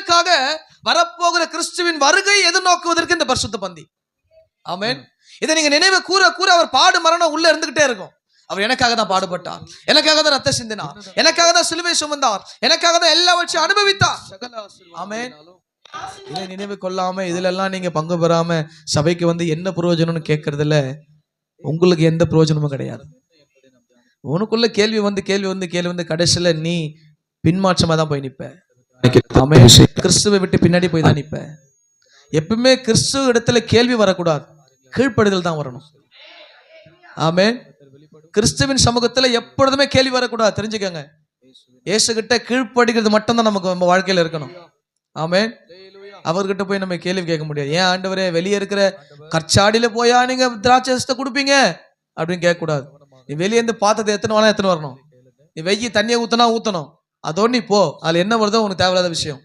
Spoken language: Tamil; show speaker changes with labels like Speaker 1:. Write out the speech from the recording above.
Speaker 1: உங்களுக்காக வரப்போகிற கிறிஸ்துவின் வருகை எதிர்நோக்குவதற்கு இந்த பரிசுத்த பந்தி. ஆமென். இதை நீங்க நினைவு கூற கூற அவர் பாடு மரணம் உள்ள இருந்துகிட்டே இருக்கும். அவர் எனக்காக தான் பாடுபட்டார், எனக்காக தான் ரத்த சிந்தினார், எனக்காக தான் சிலுவை சுமந்தார், எனக்காக தான் எல்லாவற்றையும் அனுபவித்தார். ஆமென். இதை நினைவு கொள்ளாம இதுல எல்லாம் நீங்க பங்கு பெறாம சபைக்கு வந்து என்ன பிரயோஜனம்னு கேட்கறதுல உங்களுக்கு எந்த பிரயோஜனமும் கிடையாது. உனக்குள்ள கேள்வி வந்து கடைசியில நீ பின்மாற்றமா தான் போய் நிப்ப. ஆமென். கிறிஸ்துவை விட்டு பின்னாடி போய் தான் நிப்ப. எப்பவுமே கிறிஸ்துவ இடத்துல கேள்வி வரக்கூடாது, கீழ்ப்படுதல் தான் வரணும். ஆமென். கிறிஸ்துவின் சமூகத்துல எப்பொழுதுமே கேள்வி வரக்கூடாது. தெரிஞ்சுக்கங்க, இயேசு கிட்ட கீழ்ப்படுகிறது மட்டும்தான் நமக்கு நம்ம வாழ்க்கையில இருக்கணும். ஆமென். அவர்கிட்ட போய் நம்ம கேள்வி கேட்க முடியாது. ஏன் ஆண்டவரே வெளியே இருக்கிற கற்சாடியில போயா நீங்க திராட்சை கொடுப்பீங்க அப்படின்னு கேட்க கூடாது. நீ வெளியே இருந்து பார்த்ததை எத்தனை வரணும். நீ வெய்ய தண்ணியை ஊத்தணும், அதோட நீ போ. அதுல என்ன வருதோ உனக்கு தேவையில்லாத விஷயம்.